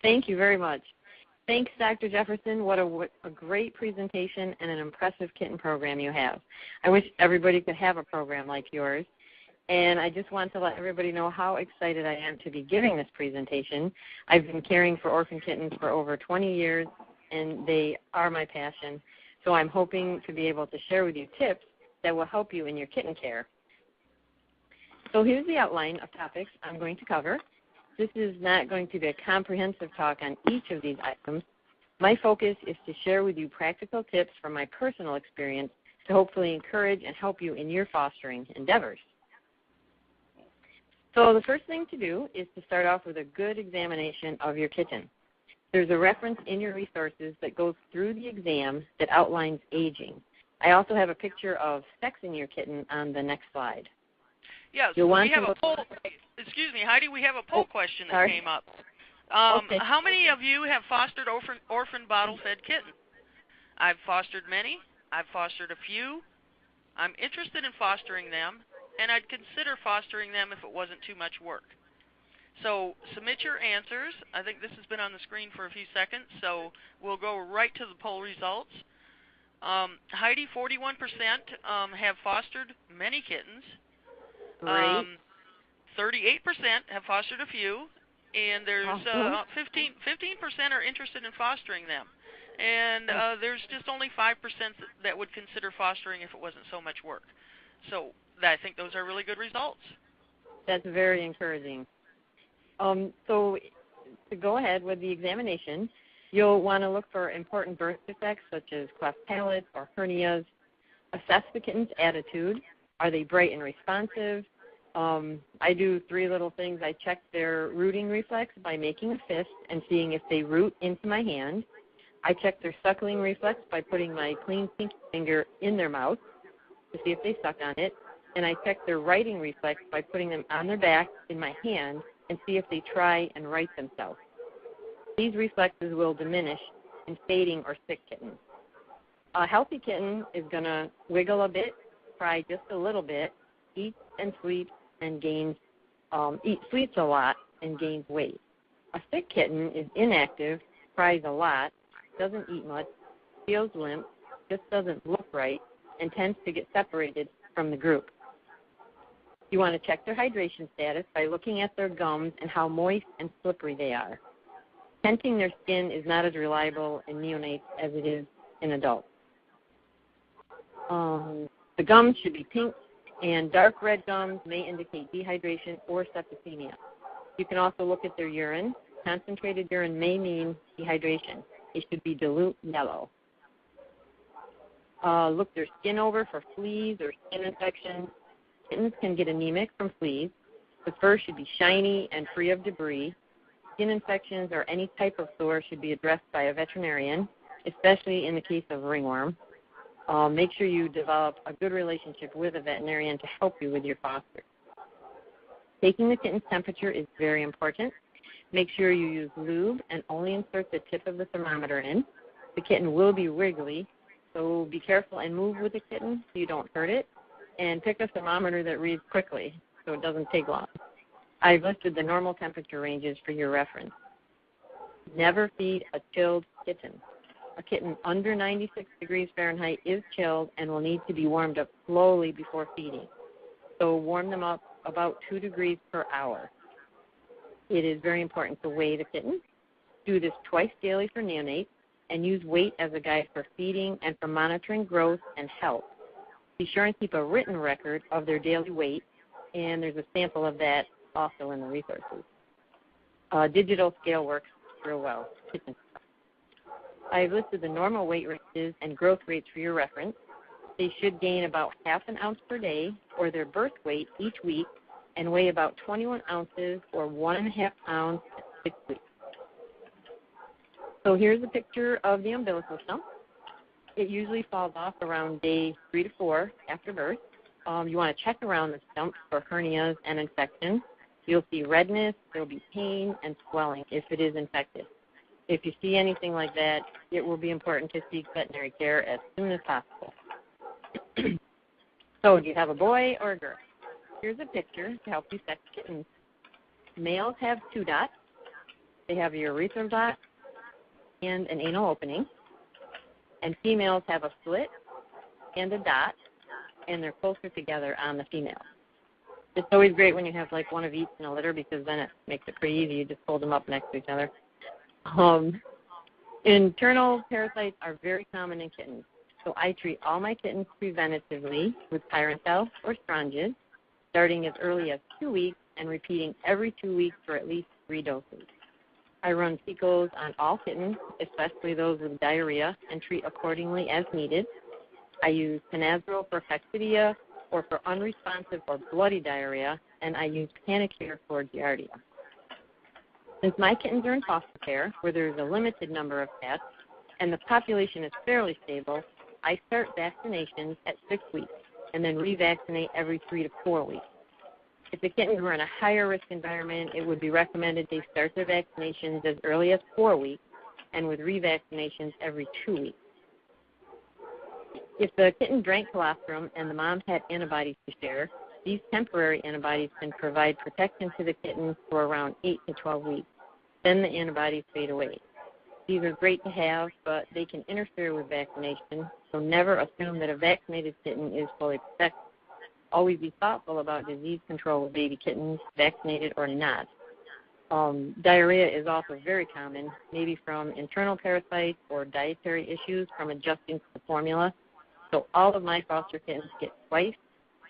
Thank you very much. Thanks, Dr. Jefferson. What a great presentation and an impressive kitten program you have. I wish everybody could have a program like yours. And I just want to let everybody know how excited I am to be giving this presentation. I've been caring for orphan kittens for over 20 years, and they are my passion. So I'm hoping to be able to share with you tips that will help you in your kitten care. So here's the outline of topics I'm going to cover. This is not going to be a comprehensive talk on each of these items. My focus is to share with you practical tips from my personal experience to hopefully encourage and help you in your fostering endeavors. So the first thing to do is to start off with a good examination of your kitten. There's a reference in your resources that goes through the exam that outlines aging. I also have a picture of sexing your kitten on the next slide. Yes, we have a poll. Excuse me, Heidi, we have a poll question that came up. Okay. How many of you have fostered orphan bottle-fed kittens? I've fostered many. I've fostered a few. I'm interested in fostering them, and I'd consider fostering them if it wasn't too much work. So submit your answers. I think this has been on the screen for a few seconds, so we'll go right to the poll results. Heidi, 41% have fostered many kittens. Great. 38% have fostered a few, and there's 15% are interested in fostering them. And there's just only 5% that would consider fostering if it wasn't so much work. So I think those are really good results. That's very encouraging. So to go ahead with the examination, you'll want to look for important birth defects such as cleft palate or hernias. Assess the kitten's attitude. Are they bright and responsive? I do 3 little things. I check their rooting reflex by making a fist and seeing if they root into my hand. I check their suckling reflex by putting my clean pinky finger in their mouth to see if they suck on it. And I check their writing reflex by putting them on their back in my hand and see if they try and right themselves. These reflexes will diminish in fading or sick kittens. A healthy kitten is going to wiggle a bit, cry just a little bit, eats and sleeps and sleeps a lot and gains weight. A sick kitten is inactive, cries a lot, doesn't eat much, feels limp, just doesn't look right, and tends to get separated from the group. You want to check their hydration status by looking at their gums and how moist and slippery they are. Tenting their skin is not as reliable in neonates as it is in adults. The gums should be pink, and dark red gums may indicate dehydration or septicemia. You can also look at their urine. Concentrated urine may mean dehydration. It should be dilute yellow. Look their skin over for fleas or skin infections. Kittens can get anemic from fleas. The fur should be shiny and free of debris. Skin infections or any type of sore should be addressed by a veterinarian, especially in the case of ringworm. Make sure you develop a good relationship with a veterinarian to help you with your foster. Taking the kitten's temperature is very important. Make sure you use lube and only insert the tip of the thermometer in. The kitten will be wiggly, so be careful and move with the kitten so you don't hurt it. And pick a thermometer that reads quickly so it doesn't take long. I've listed the normal temperature ranges for your reference. Never feed a chilled kitten. A kitten under 96 degrees Fahrenheit is chilled and will need to be warmed up slowly before feeding. So warm them up about 2 degrees per hour. It is very important to weigh the kitten. Do this twice daily for neonates and use weight as a guide for feeding and for monitoring growth and health. Be sure and keep a written record of their daily weight, and there's a sample of that also in the resources. Digital scale works real well. I've listed the normal weight ranges and growth rates for your reference. They should gain about ½ an ounce per day, or their birth weight each week, and weigh about 21 ounces or 1½ pounds at 6 weeks. So here's a picture of the umbilical stump. It usually falls off around day 3 to 4 after birth. You want to check around the stump for hernias and infections. You'll see redness, there will be pain, and swelling if it is infected. If you see anything like that, it will be important to seek veterinary care as soon as possible. So do you have a boy or a girl? Here's a picture to help you sex kittens. Males have 2 dots, they have a urethral dot and an anal opening, and females have a slit and a dot, and they're closer together on the female. It's always great when you have like one of each in a litter because then it makes it pretty easy. You just hold them up next to each other. Internal parasites are very common in kittens, so I treat all my kittens preventatively with Pyrantel or Stronges, starting as early as 2 weeks and repeating every 2 weeks for at least 3 doses. I run Picos on all kittens, especially those with diarrhea, and treat accordingly as needed. I use Penazrol for Coccidia or for unresponsive or bloody diarrhea, and I use Panicare for Giardia. Since my kittens are in foster care, where there's a limited number of cats, and the population is fairly stable, I start vaccinations at 6 weeks and then revaccinate every 3 to 4 weeks. If the kittens were in a higher risk environment, it would be recommended they start their vaccinations as early as 4 weeks and with revaccinations every 2 weeks. If the kitten drank colostrum and the mom had antibodies to share, these temporary antibodies can provide protection to the kitten for around 8 to 12 weeks. Then the antibodies fade away. These are great to have, but they can interfere with vaccination, so never assume that a vaccinated kitten is fully protected. Always be thoughtful about disease control with baby kittens, vaccinated or not. Diarrhea is also very common, maybe from internal parasites or dietary issues from adjusting to the formula. So all of my foster kittens get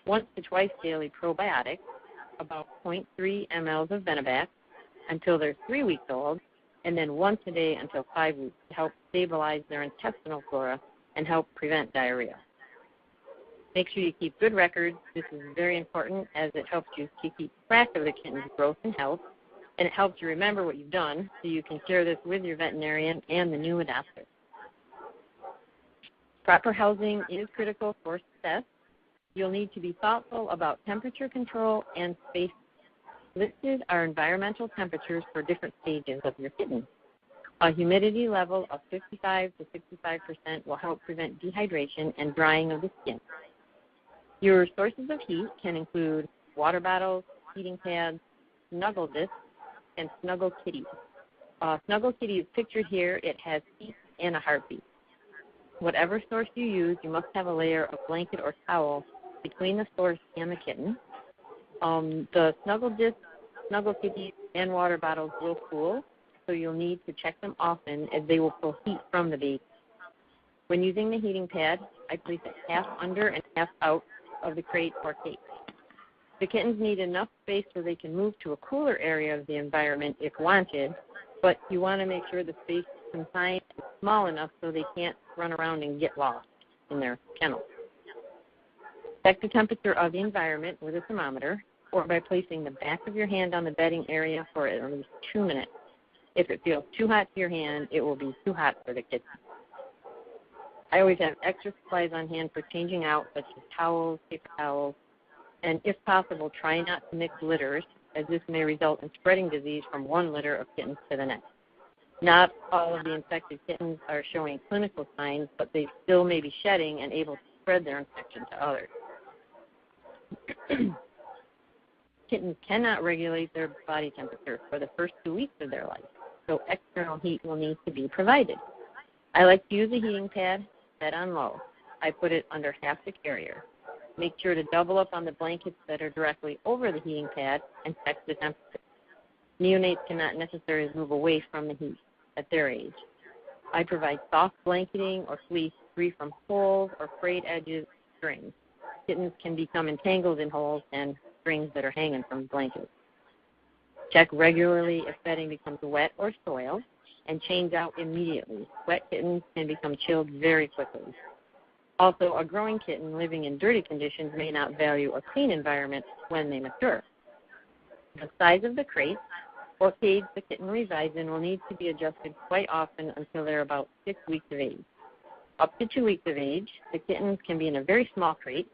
once to twice daily probiotics, about 0.3 mLs of Venovac, until they're 3 weeks old, and then once a day until 5 weeks to help stabilize their intestinal flora and help prevent diarrhea. Make sure you keep good records. This is very important as it helps you to keep track of the kitten's growth and health, and it helps you remember what you've done so you can share this with your veterinarian and the new adopter. Proper housing is critical for success. You'll need to be thoughtful about temperature control and space. Listed are environmental temperatures for different stages of your kitten. A humidity level of 55 to 65% will help prevent dehydration and drying of the skin. Your sources of heat can include water bottles, heating pads, snuggle discs, and snuggle kitties. Snuggle kitty is pictured here. It has teeth and a heartbeat. Whatever source you use, you must have a layer of blanket or towel between the source and the kitten. The snuggle discs, snuggle kitties, and water bottles will cool, so you'll need to check them often as they will pull heat from the baby. When using the heating pad, I place it half under and half out of the crate or case. The kittens need enough space so they can move to a cooler area of the environment if wanted, but you want to make sure the space is confined and small enough so they can't run around and get lost in their kennel. Check the temperature of the environment with a thermometer or by placing the back of your hand on the bedding area for at least 2 minutes. If it feels too hot to your hand, it will be too hot for the kitten. I always have extra supplies on hand for changing out, such as towels, paper towels, and if possible, try not to mix litters, as this may result in spreading disease from one litter of kittens to the next. Not all of the infected kittens are showing clinical signs, but they still may be shedding and able to spread their infection to others. Kittens cannot regulate their body temperature for the first 2 weeks of their life, so external heat will need to be provided. I like to use a heating pad set on low. I put it under half the carrier. Make sure to double up on the blankets that are directly over the heating pad and check the temperature. Neonates cannot necessarily move away from the heat at their age. I provide soft blanketing or fleece free from holes or frayed edges, strings. Kittens can become entangled in holes and strings that are hanging from blankets. Check regularly if bedding becomes wet or soiled, and change out immediately. Wet kittens can become chilled very quickly. Also, a growing kitten living in dirty conditions may not value a clean environment when they mature. The size of the crate or cage the kitten resides in will need to be adjusted quite often until they're about 6 weeks of age. Up to 2 weeks of age, the kittens can be in a very small crate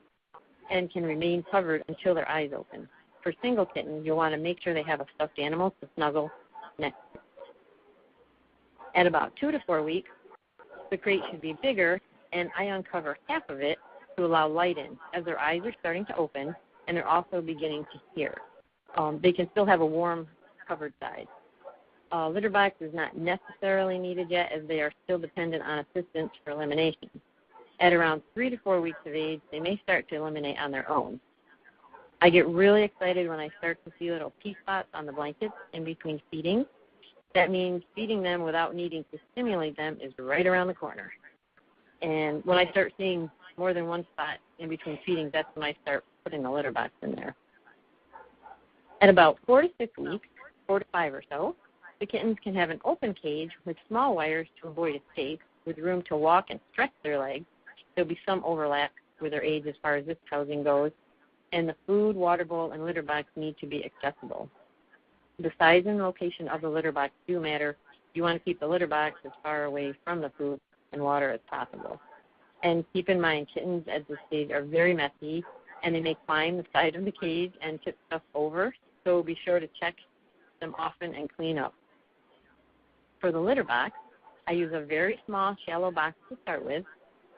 and can remain covered until their eyes open. For single kittens, you'll want to make sure they have a stuffed animal to snuggle next to. At about 2 to 4 weeks, the crate should be bigger, and I uncover half of it to allow light in, as their eyes are starting to open, and they're also beginning to hear. They can still have a warm, covered side. Litter box is not necessarily needed yet, as they are still dependent on assistance for elimination. At around 3 to 4 weeks of age, they may start to eliminate on their own. I get really excited when I start to see little pee spots on the blankets in between feedings. That means feeding them without needing to stimulate them is right around the corner. And when I start seeing more than one spot in between feedings, that's when I start putting the litter box in there. At about 4 to 6 weeks, 4 to 5 or so, the kittens can have an open cage with small wires to avoid escape, with room to walk and stretch their legs. There'll be some overlap with their age as far as this housing goes, and the food, water bowl, and litter box need to be accessible. The size and location of the litter box do matter. You want to keep the litter box as far away from the food and water as possible. And keep in mind, kittens at this stage are very messy, and they may climb the side of the cage and tip stuff over, so be sure to check them often and clean up. For the litter box, I use a very small, shallow box to start with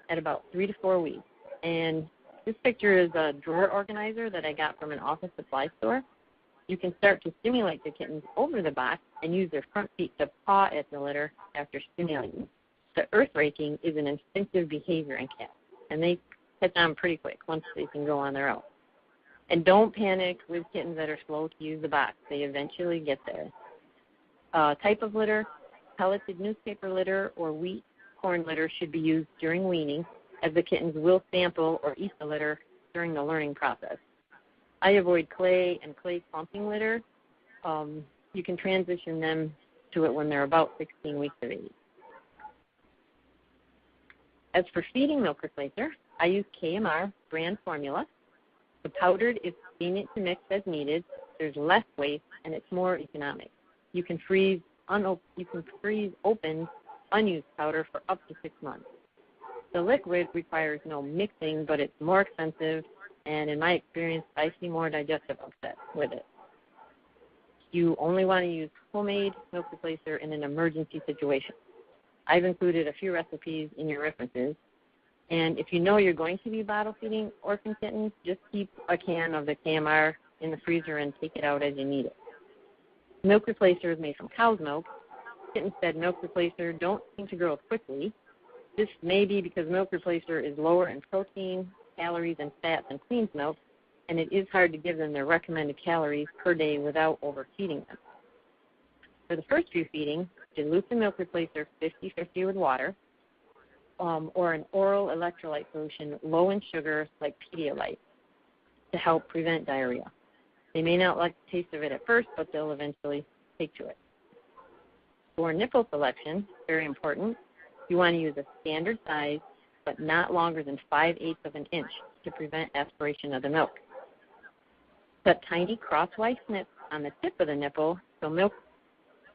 at about 3 to 4 weeks. And this picture is a drawer organizer that I got from an office supply store. You can start to stimulate the kittens over the box and use their front feet to paw at the litter after stimulating. The earth raking is an instinctive behavior in cats, and they catch on pretty quick once they can go on their own. And don't panic with kittens that are slow to use the box. They eventually get there. Type of litter, pelleted newspaper litter or wheat corn litter should be used during weaning, as the kittens will sample or eat the litter during the learning process. I avoid clay and clay clumping litter. You can transition them to it when they're about 16 weeks of age. As for feeding milk replacer, I use KMR brand formula. The powdered is convenient to mix as needed. There's less waste, and it's more economic. You can freeze open, unused powder for up to 6 months. The liquid requires no mixing, but it's more expensive, and in my experience, I see more digestive upset with it. You only want to use homemade milk replacer in an emergency situation. I've included a few recipes in your references, and if you know you're going to be bottle feeding orphan kittens, just keep a can of the KMR in the freezer and take it out as you need it. Milk replacer is made from cow's milk. Kitten-fed milk replacer don't seem to grow quickly. This may be because milk replacer is lower in protein, calories, and fat than clean milk, and it is hard to give them their recommended calories per day without overfeeding them. For the first few feedings, dilute the milk replacer 50-50 with water, or an oral electrolyte solution low in sugar like Pedialyte to help prevent diarrhea. They may not like the taste of it at first, but they'll eventually take to it. For nipple selection, very important, you want to use a standard size, but not longer than 5/8 of an inch to prevent aspiration of the milk. Cut tiny crosswise snips on the tip of the nipple so milk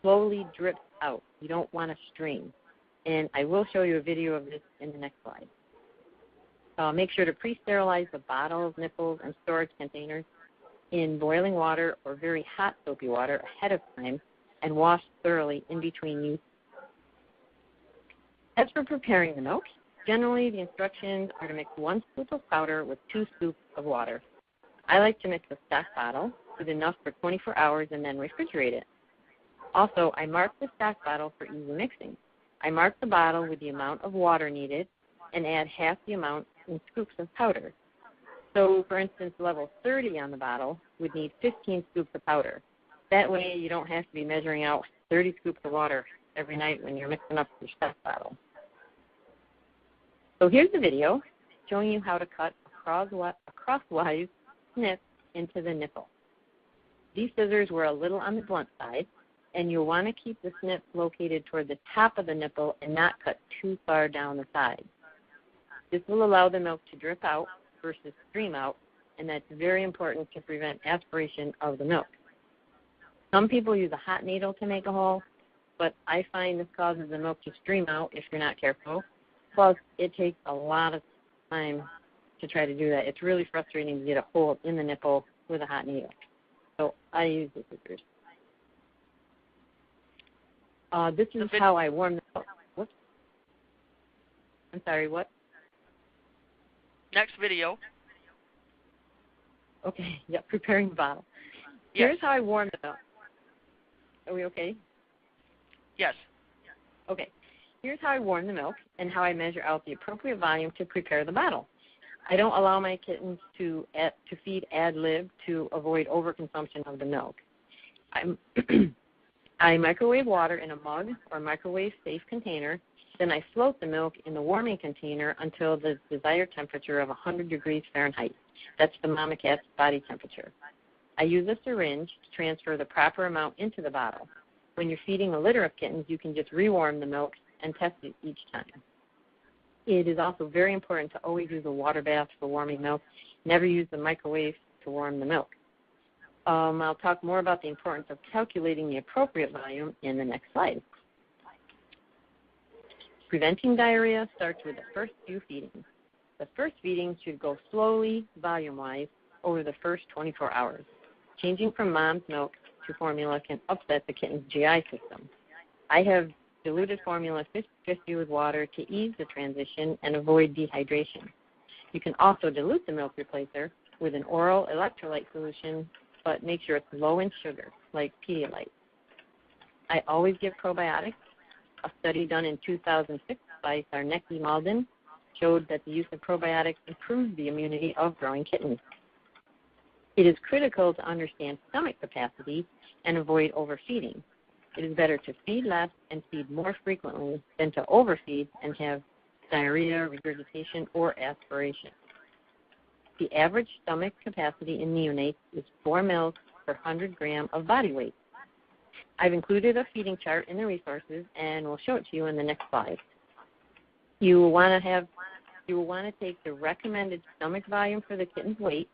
slowly drips out. You don't want to stream. And I will show you a video of this in the next slide. Make sure to pre-sterilize the bottles, nipples, and storage containers in boiling water or very hot soapy water ahead of time, and wash thoroughly in between use. As for preparing the milk, generally the instructions are to mix 1 scoop of powder with 2 scoops of water. I like to mix a stock bottle with enough for 24 hours and then refrigerate it. Also, I mark the stock bottle for easy mixing. I mark the bottle with the amount of water needed and add half the amount in scoops of powder. So, for instance, level 30 on the bottle would need 15 scoops of powder. That way you don't have to be measuring out 30 scoops of water every night when you're mixing up your stock bottle. So here's the video showing you how to cut a crosswise snip into the nipple. These scissors were a little on the blunt side, and you'll want to keep the snip located toward the top of the nipple and not cut too far down the side. This will allow the milk to drip out versus stream out, and that's very important to prevent aspiration of the milk. Some people use a hot needle to make a hole, but I find this causes the milk to stream out if you're not careful. Plus, it takes a lot of time to try to do that. It's really frustrating to get a hole in the nipple with a hot needle. So I use the scissors. This is how I warm the milk. Whoops. I'm sorry, what? Next video. Okay, yep, preparing the bottle. Yes. Here's how I warm the milk. Are we okay? Yes. Okay. Here's how I warm the milk and how I measure out the appropriate volume to prepare the bottle. I don't allow my kittens to feed ad lib to avoid overconsumption of the milk. I microwave water in a mug or microwave-safe container. Then I float the milk in the warming container until the desired temperature of 100 degrees Fahrenheit. That's the mama cat's body temperature. I use a syringe to transfer the proper amount into the bottle. When you're feeding a litter of kittens, you can just rewarm the milk and test it each time. It is also very important to always use a water bath for warming milk. Never use the microwave to warm the milk. I'll talk more about the importance of calculating the appropriate volume in the next slide. Preventing diarrhea starts with the first few feedings. The first feeding should go slowly, volume-wise, over the first 24 hours. Changing from mom's milk to formula can upset the kitten's GI system. I have diluted formula 50-50 with water to ease the transition and avoid dehydration. You can also dilute the milk replacer with an oral electrolyte solution, but make sure it's low in sugar, like Pedialyte. I always give probiotics. A study done in 2006 by Sarnecki Malden showed that the use of probiotics improves the immunity of growing kittens. It is critical to understand stomach capacity and avoid overfeeding. It is better to feed less and feed more frequently than to overfeed and have diarrhea, regurgitation, or aspiration. The average stomach capacity in neonates is 4 mils per 100 gram of body weight. I've included a feeding chart in the resources, and we'll show it to you in the next slide. You will want to take the recommended stomach volume for the kitten's weight,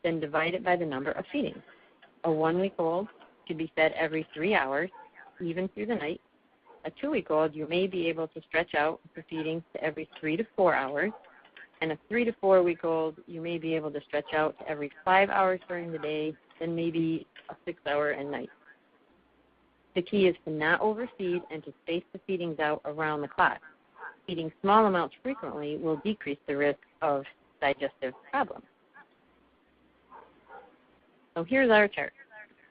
then divide it by the number of feedings. A 1-week-old should be fed every 3 hours, even through the night. A 2-week-old, you may be able to stretch out the feedings to every 3 to 4 hours. And a 3 to 4-week-old, you may be able to stretch out to every 5 hours during the day, then maybe a 6-hour at night. The key is to not overfeed and to space the feedings out around the clock. Feeding small amounts frequently will decrease the risk of digestive problems. So here's our chart.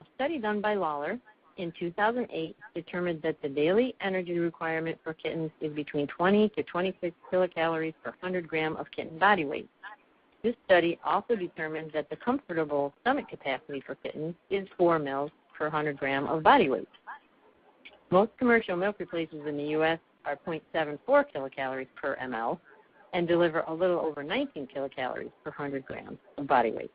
A study done by Lawler in 2008 determined that the daily energy requirement for kittens is between 20 to 26 kilocalories per 100 gram of kitten body weight. This study also determined that the comfortable stomach capacity for kittens is 4 mils per 100 gram of body weight. Most commercial milk replacers in the U.S. are 0.74 kilocalories per ml and deliver a little over 19 kilocalories per 100 grams of body weight.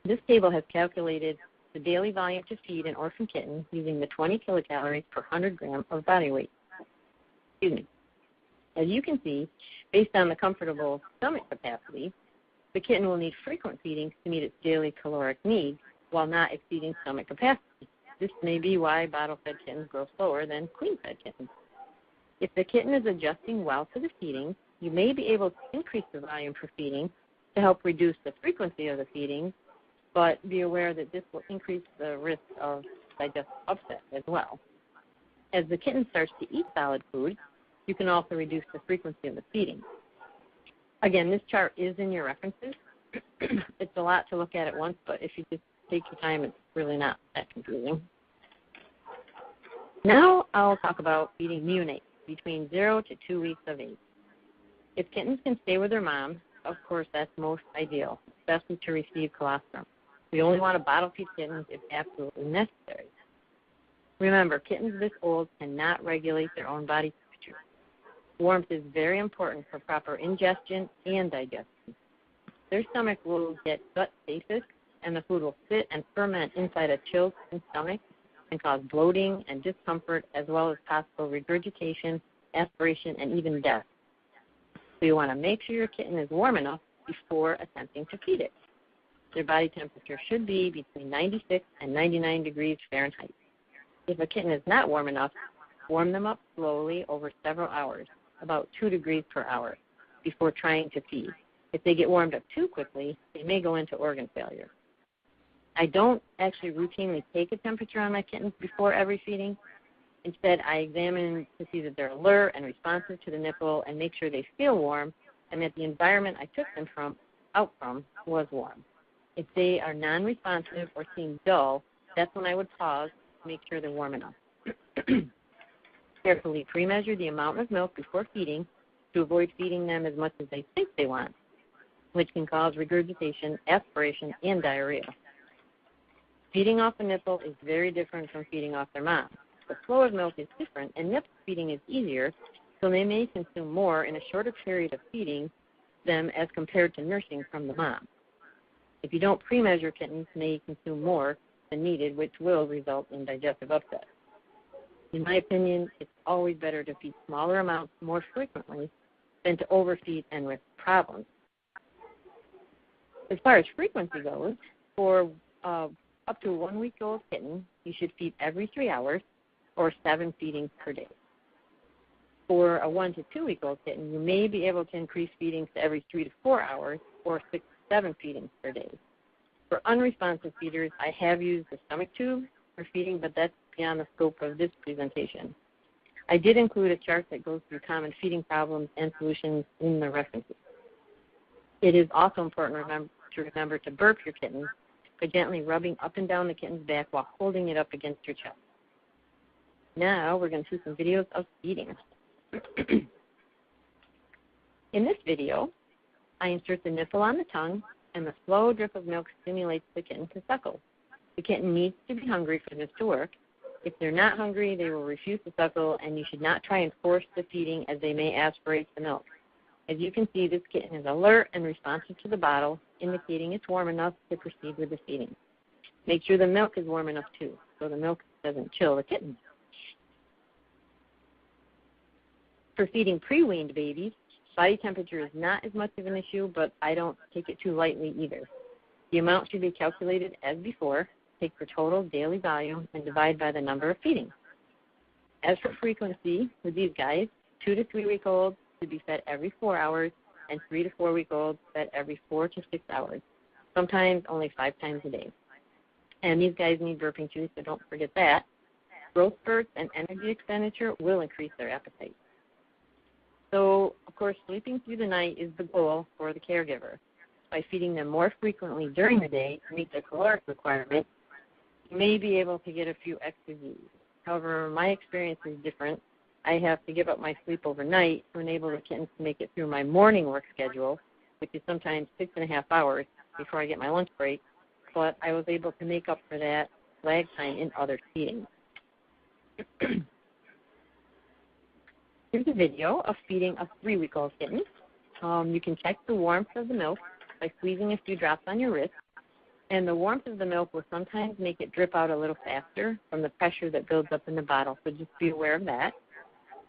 This table has calculated the daily volume to feed an orphan kitten using the 20 kilocalories per 100 gram of body weight. As you can see, based on the comfortable stomach capacity, the kitten will need frequent feedings to meet its daily caloric needs while not exceeding stomach capacity. This may be why bottle-fed kittens grow slower than queen-fed kittens. If the kitten is adjusting well to the feeding, you may be able to increase the volume for feeding to help reduce the frequency of the feeding, but be aware that this will increase the risk of digestive upset as well. As the kitten starts to eat solid food, you can also reduce the frequency of the feeding. Again, this chart is in your references. It's a lot to look at once, but if you just take your time, it's really not that confusing. Now I'll talk about feeding neonates between 0 to 2 weeks of age. If kittens can stay with their mom, of course that's most ideal, especially to receive colostrum. We only want to bottle feed kittens if absolutely necessary. Remember, kittens this old cannot regulate their own body temperature. Warmth is very important for proper ingestion and digestion. Their stomach will get gut stasis, and the food will sit and ferment inside a chilled stomach and cause bloating and discomfort, as well as possible regurgitation, aspiration, and even death. So you want to make sure your kitten is warm enough before attempting to feed it. Their body temperature should be between 96 and 99 degrees Fahrenheit. If a kitten is not warm enough, warm them up slowly over several hours, about 2 degrees per hour, before trying to feed. If they get warmed up too quickly, they may go into organ failure. I don't actually routinely take a temperature on my kittens before every feeding. Instead, I examine to see that they're alert and responsive to the nipple and make sure they feel warm and that the environment I took them out from was warm. If they are non-responsive or seem dull, that's when I would pause to make sure they're warm enough. Carefully pre-measure the amount of milk before feeding to avoid feeding them as much as they think they want, which can cause regurgitation, aspiration, and diarrhea. Feeding off a nipple is very different from feeding off their mom. The flow of milk is different, and nipple feeding is easier, so they may consume more in a shorter period of feeding them as compared to nursing from the mom. If you don't pre-measure, kittens may consume more than needed, which will result in digestive upset. In my opinion, it's always better to feed smaller amounts more frequently than to overfeed and risk problems. As far as frequency goes, for up to a 1-week-old kitten, you should feed every 3 hours or 7 feedings per day. For a 1 to 2-week-old kitten, you may be able to increase feedings to every 3 to 4 hours or 6 to 7 feedings per day. For unresponsive feeders, I have used the stomach tube for feeding, but that's beyond the scope of this presentation. I did include a chart that goes through common feeding problems and solutions in the references. It is also important to remember to burp your kitten by gently rubbing up and down the kitten's back while holding it up against your chest. Now we're going to see some videos of feeding. In this video, I insert the nipple on the tongue, and the slow drip of milk stimulates the kitten to suckle. The kitten needs to be hungry for this to work. If they're not hungry, they will refuse to suckle, and you should not try and force the feeding as they may aspirate the milk. As you can see, this kitten is alert and responsive to the bottle, indicating it's warm enough to proceed with the feeding. Make sure the milk is warm enough too, so the milk doesn't chill the kitten. For feeding pre-weaned babies, body temperature is not as much of an issue, but I don't take it too lightly either. The amount should be calculated as before. Take the total daily volume and divide by the number of feedings. As for frequency, with these guys, 2 to 3 week olds should be fed every 4 hours, and 3 to 4 week olds fed every 4 to 6 hours, sometimes only 5 times a day. And these guys need burping too, so don't forget that. Growth spurts and energy expenditure will increase their appetite. So, of course, sleeping through the night is the goal for the caregiver. By feeding them more frequently during the day to meet their caloric requirements, you may be able to get a few extra Z's. However, my experience is different. I have to give up my sleep overnight to enable the kittens to make it through my morning work schedule, which is sometimes 6.5 hours before I get my lunch break, but I was able to make up for that lag time in other feedings. Here's a video of feeding a 3-week-old kitten. You can check the warmth of the milk by squeezing a few drops on your wrist, and the warmth of the milk will sometimes make it drip out a little faster from the pressure that builds up in the bottle, so just be aware of that.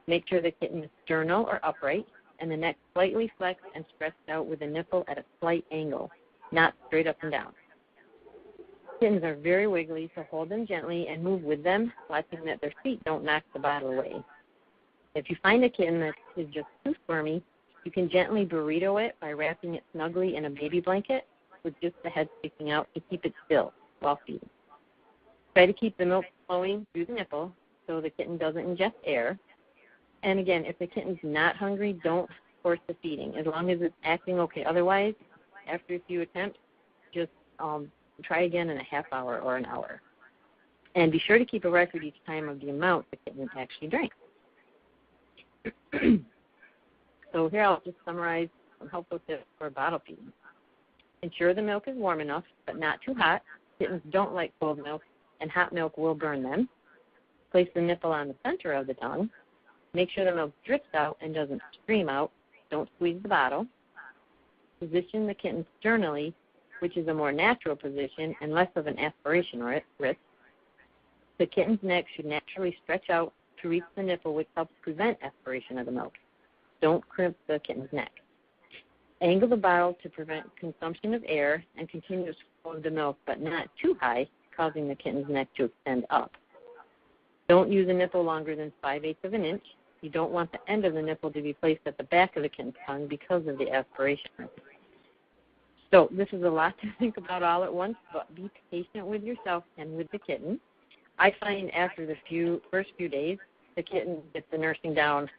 Make sure the kitten is sternal or upright, and the neck slightly flexed and stretched out with the nipple at a slight angle, not straight up and down. Kittens are very wiggly, so hold them gently and move with them, watching that their feet don't knock the bottle away. If you find a kitten that is just too squirmy, you can gently burrito it by wrapping it snugly in a baby blanket with just the head sticking out to keep it still while feeding. Try to keep the milk flowing through the nipple so the kitten doesn't ingest air. And again, if the kitten's not hungry, don't force the feeding, as long as it's acting okay. Otherwise, after a few attempts, just try again in a half hour or an hour. And be sure to keep a record each time of the amount the kitten actually drinks. So here I'll just summarize some helpful tips for bottle feeding. Ensure the milk is warm enough, but not too hot. Kittens don't like cold milk, and hot milk will burn them. Place the nipple on the center of the tongue. Make sure the milk drips out and doesn't stream out. Don't squeeze the bottle. Position the kitten sternally, which is a more natural position and less of an aspiration risk. The kitten's neck should naturally stretch out to reach the nipple, which helps prevent aspiration of the milk. Don't crimp the kitten's neck. Angle the bottle to prevent consumption of air and continuous flow of the milk, but not too high, causing the kitten's neck to extend up. Don't use a nipple longer than 5/8 of an inch. You don't want the end of the nipple to be placed at the back of the kitten's tongue because of the aspiration. So this is a lot to think about all at once, but be patient with yourself and with the kitten. I find after the first few days, the kitten gets the nursing down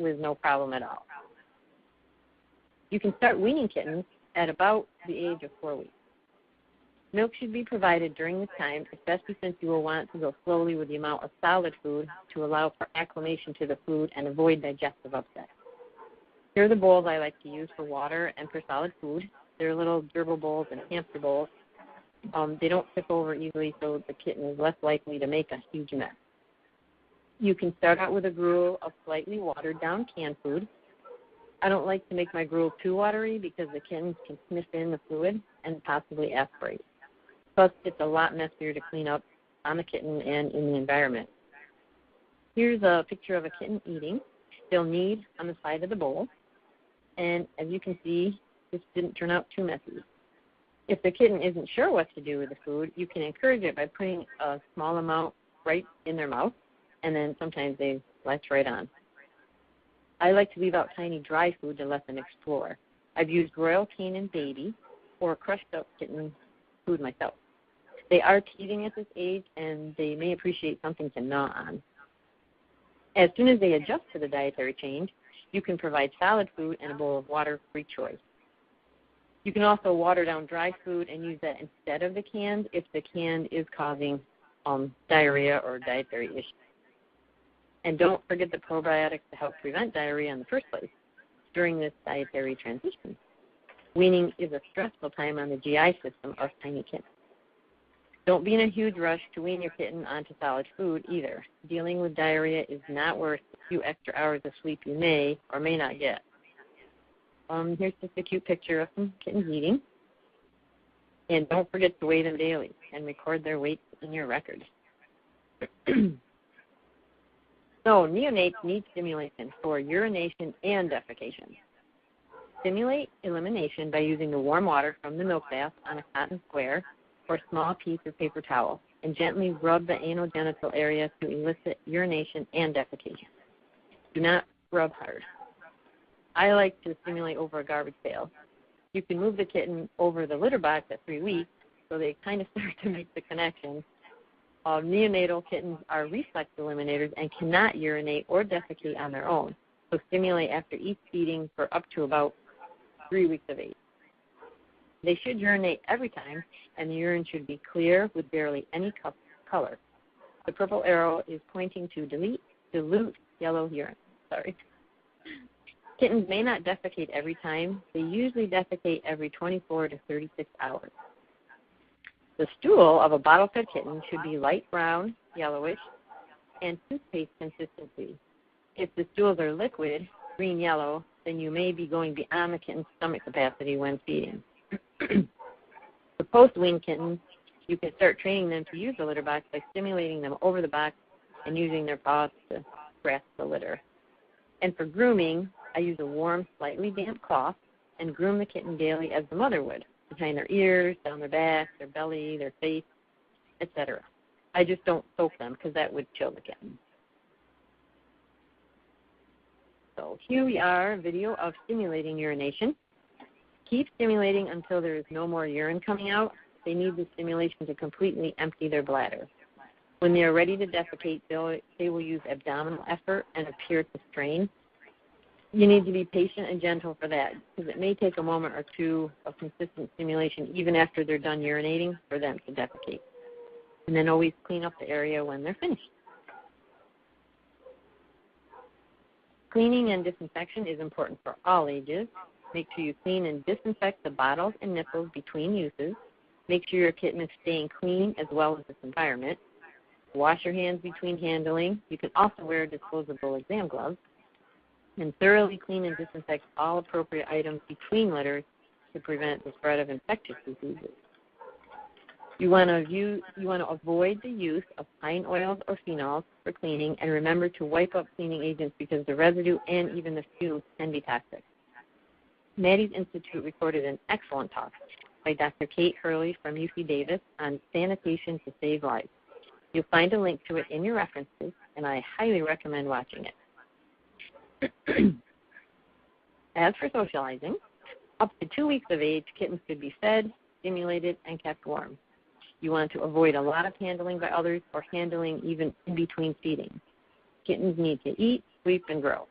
with no problem at all. You can start weaning kittens at about the age of 4 weeks. Milk should be provided during this time, especially since you will want to go slowly with the amount of solid food to allow for acclimation to the food and avoid digestive upset. Here are the bowls I like to use for water and for solid food. They're little gerbil bowls and hamster bowls. They don't tip over easily, so the kitten is less likely to make a huge mess. You can start out with a gruel of slightly watered down canned food. I don't like to make my gruel too watery because the kittens can sniff in the fluid and possibly aspirate. Plus, it's a lot messier to clean up on the kitten and in the environment. Here's a picture of a kitten eating. They'll knead on the side of the bowl. And as you can see, this didn't turn out too messy. If the kitten isn't sure what to do with the food, you can encourage it by putting a small amount right in their mouth, and then sometimes they latch right on. I like to leave out tiny dry food to let them explore. I've used Royal Canin Baby or crushed up kitten food myself. They are teething at this age, and they may appreciate something to gnaw on. As soon as they adjust to the dietary change, you can provide solid food and a bowl of water free choice. You can also water down dry food and use that instead of the canned if the canned is causing diarrhea or dietary issues. And don't forget the probiotics to help prevent diarrhea in the first place during this dietary transition. Weaning is a stressful time on the GI system of tiny kittens. Don't be in a huge rush to wean your kitten onto solid food either. Dealing with diarrhea is not worth the few extra hours of sleep you may or may not get. Here's just a cute picture of some kittens eating. And don't forget to weigh them daily and record their weights in your record. So neonates need stimulation for urination and defecation. Stimulate elimination by using the warm water from the milk bath on a cotton square or small piece of paper towel and gently rub the anogenital area to elicit urination and defecation. Do not rub hard. I like to stimulate over a garbage pail. You can move the kitten over the litter box at 3 weeks so they kind of start to make the connection. Neonatal kittens are reflex eliminators and cannot urinate or defecate on their own, so stimulate after each feeding for up to about 3 weeks of age. They should urinate every time, and the urine should be clear with barely any color. The purple arrow is pointing to dilute yellow urine. Kittens may not defecate every time. They usually defecate every 24 to 36 hours. The stool of a bottle-fed kitten should be light brown, yellowish, and toothpaste consistency. If the stools are liquid, green-yellow, then you may be going beyond the kitten's stomach capacity when feeding. For post-wean kittens, you can start training them to use the litter box by stimulating them over the box and using their paws to grasp the litter. And for grooming, I use a warm, slightly damp cloth and groom the kitten daily as the mother would, behind their ears, down their back, their belly, their face, etc. I just don't soak them because that would chill the kitten. So here we are, a video of stimulating urination. Keep stimulating until there is no more urine coming out. They need the stimulation to completely empty their bladder. When they are ready to defecate, they will use abdominal effort and appear to strain. You need to be patient and gentle for that because it may take a moment or two of consistent stimulation even after they're done urinating for them to defecate. And then always clean up the area when they're finished. Cleaning and disinfection is important for all ages. Make sure you clean and disinfect the bottles and nipples between uses. Make sure your kitten is staying clean as well as its environment. Wash your hands between handling. You can also wear disposable exam gloves. And thoroughly clean and disinfect all appropriate items between litters to prevent the spread of infectious diseases. You want to avoid the use of pine oils or phenols for cleaning, and remember to wipe up cleaning agents because the residue and even the fumes can be toxic. Maddie's Institute recorded an excellent talk by Dr. Kate Hurley from UC Davis on sanitation to save lives. You'll find a link to it in your references, and I highly recommend watching it. As for socializing, up to 2 weeks of age, kittens should be fed, stimulated, and kept warm. You want to avoid a lot of handling by others or handling even in between feeding. Kittens need to eat, sleep, and grow.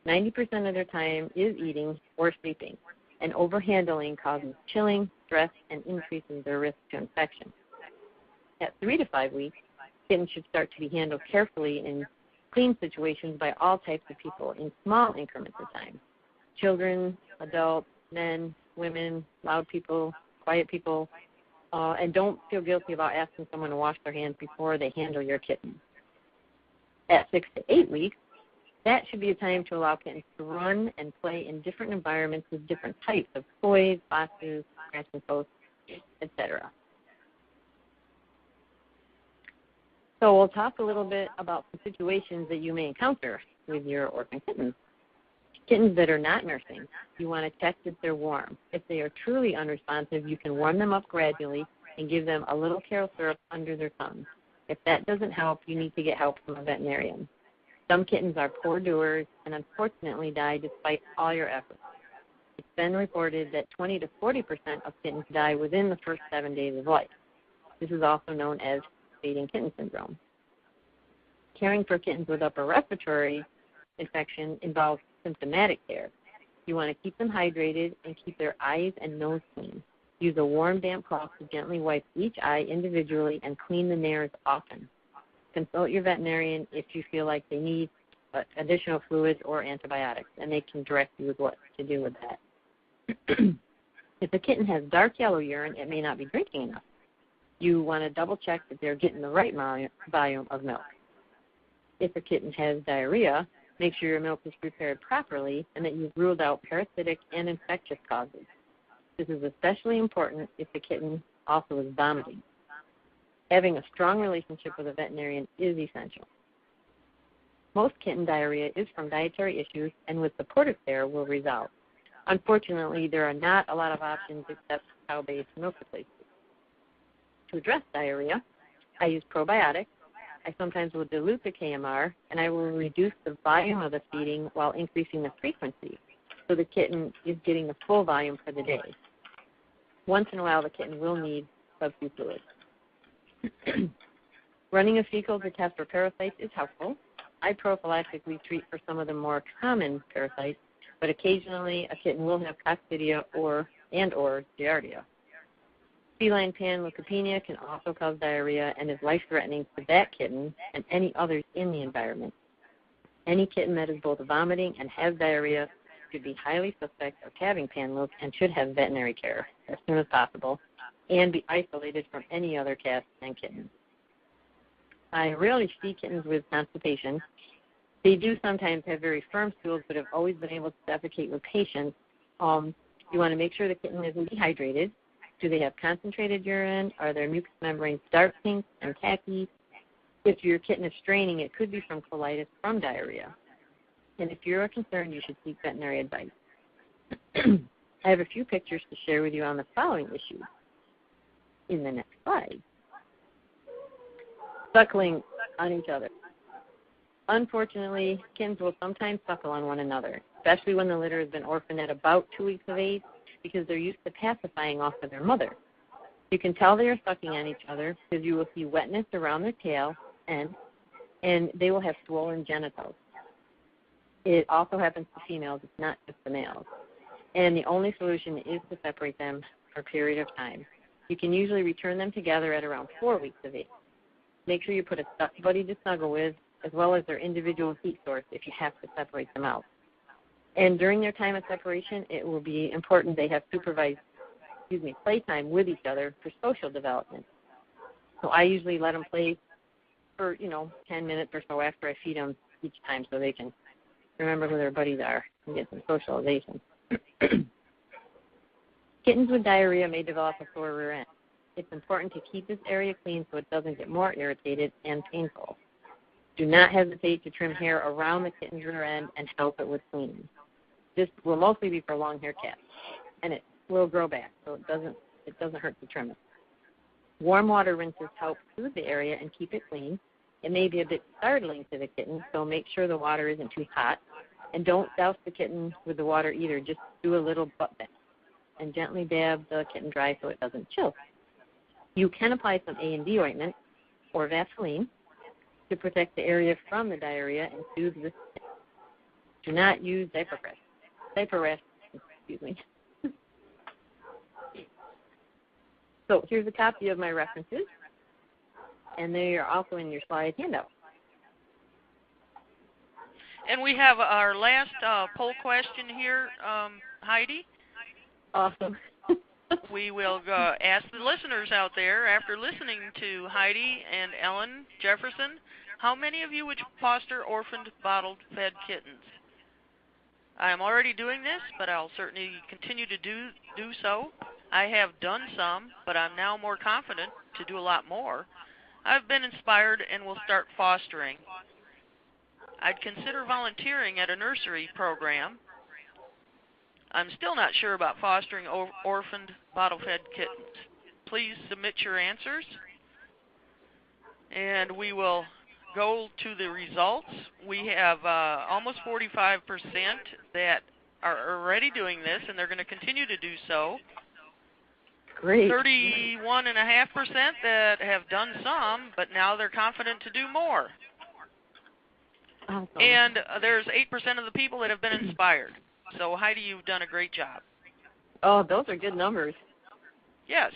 90% of their time is eating or sleeping, and overhandling causes chilling, stress, and increases their risk to infection. At 3 to 5 weeks, kittens should start to be handled carefully in clean situations by all types of people in small increments of time. Children, adults, men, women, loud people, quiet people, and don't feel guilty about asking someone to wash their hands before they handle your kitten. At 6 to 8 weeks, that should be a time to allow kittens to run and play in different environments with different types of toys, boxes, scratching posts, etc. So we'll talk a little bit about the situations that you may encounter with your orphan kittens. Kittens that are not nursing, you want to check that they're warm. If they are truly unresponsive, you can warm them up gradually and give them a little Karo syrup under their tongue. If that doesn't help, you need to get help from a veterinarian. Some kittens are poor doers and unfortunately die despite all your efforts. It's been reported that 20 to 40% of kittens die within the first 7 days of life. This is also known as fading kitten syndrome. Caring for kittens with upper respiratory infection involves symptomatic care. You want to keep them hydrated and keep their eyes and nose clean. Use a warm, damp cloth to gently wipe each eye individually and clean the nares often. Consult your veterinarian if you feel like they need additional fluids or antibiotics, and they can direct you with what to do with that. If a kitten has dark yellow urine, it may not be drinking enough. You want to double check that they're getting the right volume of milk. If a kitten has diarrhea, make sure your milk is prepared properly and that you've ruled out parasitic and infectious causes. This is especially important if the kitten also is vomiting. Having a strong relationship with a veterinarian is essential. Most kitten diarrhea is from dietary issues and with supportive care will resolve. Unfortunately, there are not a lot of options except cow-based milk replacements. To address diarrhea, I use probiotics. I sometimes will dilute the KMR, and I will reduce the volume of the feeding while increasing the frequency, so the kitten is getting the full volume for the day. Once in a while, the kitten will need substitute fluids. Running a fecal to test for parasites is helpful. I prophylactically treat for some of the more common parasites, but occasionally a kitten will have coccidia or giardia. Feline panleukopenia can also cause diarrhea and is life-threatening to that kitten and any others in the environment. Any kitten that is both vomiting and has diarrhea should be highly suspect of having panleuk and should have veterinary care as soon as possible and be isolated from any other cats and kittens. I rarely see kittens with constipation. They do sometimes have very firm stools but have always been able to defecate with patience. You want to make sure the kitten is dehydrated. Do they have concentrated urine? Are their mucous membranes dark pink and tacky? If your kitten is straining, it could be from colitis from diarrhea. And if you're concerned, you should seek veterinary advice. I have a few pictures to share with you on the following issues in the next slide. Suckling on each other. Unfortunately, kittens will sometimes suckle on one another, especially when the litter has been orphaned at about 2 weeks of age, because they're used to pacifying off of their mother. You can tell they are sucking on each other because you will see wetness around their tail and they will have swollen genitals. It also happens to females, it's not just the males. And the only solution is to separate them for a period of time. You can usually return them together at around 4 weeks of age. Make sure you put a stuffed buddy to snuggle with, as well as their individual heat source if you have to separate them out. And during their time of separation, it will be important they have supervised playtime with each other for social development. So I usually let them play for, 10 minutes or so after I feed them each time so they can remember who their buddies are and get some socialization. Kittens with diarrhea may develop a sore rear end. It's important to keep this area clean so it doesn't get more irritated and painful. Do not hesitate to trim hair around the kitten's rear end and help it with cleaning. This will mostly be for long-haired cats, and it will grow back, so it doesn't hurt to trim it. Warm water rinses help soothe the area and keep it clean. It may be a bit startling to the kitten, so make sure the water isn't too hot. And don't douse the kitten with the water either. Just do a little butt bath and gently dab the kitten dry so it doesn't chill. You can apply some A&D ointment or Vaseline to protect the area from the diarrhea and soothe the skin. Do not use diaper rash So here's a copy of my references, and they are also in your slide handout. And we have our last poll question here, Heidi. Awesome. We will ask the listeners out there, after listening to Heidi and Ellen Jefferson, how many of you would foster orphaned bottle-fed kittens? I am already doing this, but I'll certainly continue to do so. I have done some, but I'm now more confident to do a lot more. I've been inspired and will start fostering. I'd consider volunteering at a nursery program. I'm still not sure about fostering orphaned bottle-fed kittens. Please submit your answers, and we will go to the results. We have almost 45% that are already doing this, and they're going to continue to do so. Great. 31.5% that have done some, but now they're confident to do more. Awesome. And there's 8% of the people that have been inspired. So, Heidi, you've done a great job. Oh, those are good numbers. Yes.